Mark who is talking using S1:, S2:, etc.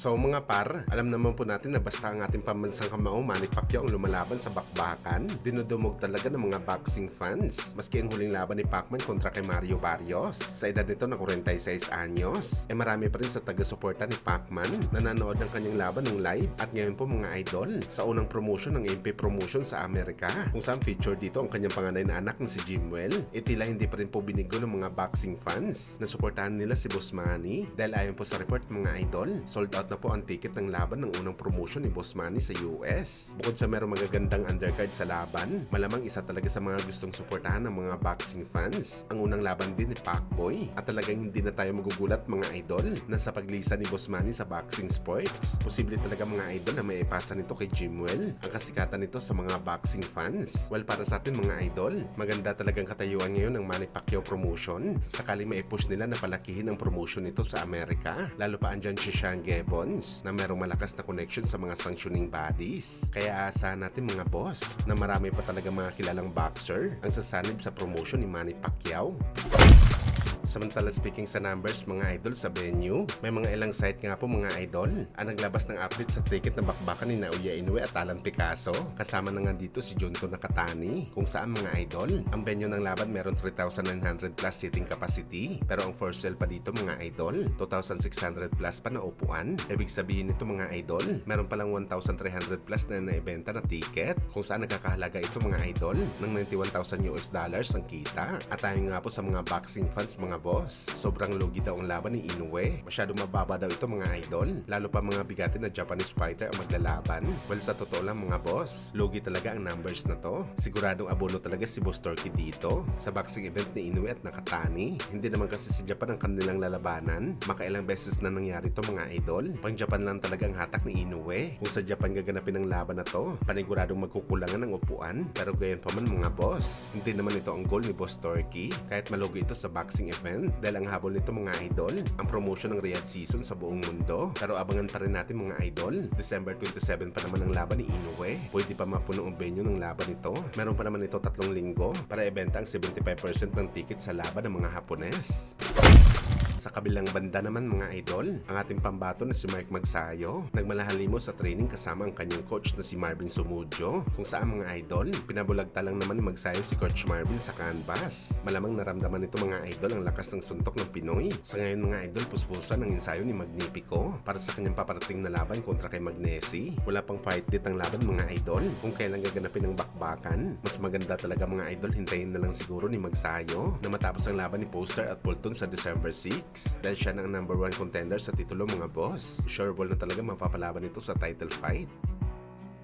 S1: So mga par, alam naman po natin na basta ang ating pambansang kamao Manny Pacquiao ang lumalaban sa bakbakan, dinudumog talaga ng mga boxing fans. Maski ang huling laban ni Pacman kontra kay Mario Barrios, sa edad nito na 46 anyos, marami pa rin sa taga-suporta ni Pacman na nanood ng kanyang laban ng live at ngayon po mga idol sa unang promotion ng MP Promotion sa Amerika, kung saan feature dito ang kanyang panganay na anak na si Jimwell. Tila hindi pa rin po binigo ng mga boxing fans na suportahan nila si Boss Manny dahil ayon po sa report mga idol, sold out na po ang ticket ng laban ng unang promotion ni Boss Manny sa US. Bukod sa merong magagandang undercard sa laban, malamang isa talaga sa mga gustong suportahan ng mga boxing fans ang unang laban din ni Pacboy. At talagang hindi na tayo magugulat mga idol na sa paglisa ni Boss Manny sa boxing sports, posible talaga mga idol na may ipasa nito kay Jimwell ang kasikatan nito sa mga boxing fans. Well, para sa atin mga idol, maganda talagang katayuan ngayon ng Manny Pacquiao promotion. Sakaling mai-push nila na palakihin ang promotion nito sa Amerika, lalo pa andyan si Sean Gibbons na merong malakas na connection sa mga sanctioning bodies. Kaya asahan natin mga boss na marami pa talaga mga kilalang boxer ang sasanib sa promotion ni Manny Pacquiao. Samantala speaking sa numbers mga idol sa venue, may mga ilang site nga po mga idol ang naglabas ng update sa ticket na bakbakan ni Naoya Inoue at Alan Picasso. Kasama na nga dito si Junto Nakatani, kung saan mga idol ang venue ng laban meron 3,900 plus seating capacity, pero ang for sale pa dito mga idol 2,600 plus pa na upuan. Ibig sabihin nito mga idol meron palang 1,300 plus na naibenta na ticket, kung saan nagkakahalaga ito mga idol ng $91,000 ang kita. At tayo nga po sa mga boxing fans mga boss, sobrang lugi daw ang laban ni Inoue. Masyadong mababa daw ito mga idol, lalo pa mga bigatin na Japanese fighter ang maglalaban. Well, sa totoo lang mga boss, lugi talaga ang numbers na to. Siguradong abono talaga si Boss Turkey dito sa boxing event ni Inoue at Nakatani. Hindi naman kasi si Japan ang kanilang lalabanan. Makailang beses na nangyari to mga idol. Pang Japan lang talaga ang hatak ni Inoue. Kung sa Japan gaganapin ang laban na to, paniguradong magkukulangan ng upuan. Pero gayon pa man mga boss, hindi naman ito ang goal ni Boss Turkey. Kahit malugi ito sa boxing event, dahil ang habol nito mga idol ang promotion ng Riyadh season sa buong mundo. Pero abangan pa rin natin mga idol, December 27 pa naman ang laban ni Inoue. Pwede pa mapuno ang venue ng laban nito. Meron pa naman ito 3 linggo para ibenta ang 75% ng ticket sa laban ng mga Hapones. Sa kabilang banda naman mga idol, ang ating pambato na si Mark Magsayo nagmalahalimo sa training kasama ang kanyang coach na si Marvin Sumudyo, kung saan mga idol pinabulagta lang naman ni Magsayo si Coach Marvin sa canvas. Malamang naramdaman nito mga idol ang lakas ng suntok ng Pinoy. Sa ngayon mga idol, puspusan ang ensayo ni Magnifico para sa kanyang paparating na laban kontra kay Magnesi. Wala pang fight date ang laban mga idol. Kung kailan gaganapin ang bakbakan, mas maganda talaga mga idol hintayin na lang siguro ni Magsayo na matapos ang laban ni Poster at Fulton sa December 6 dahil siya na ang number 1 contender sa titulo mga boss. Sure ball na talaga mapapalaban ito sa title fight.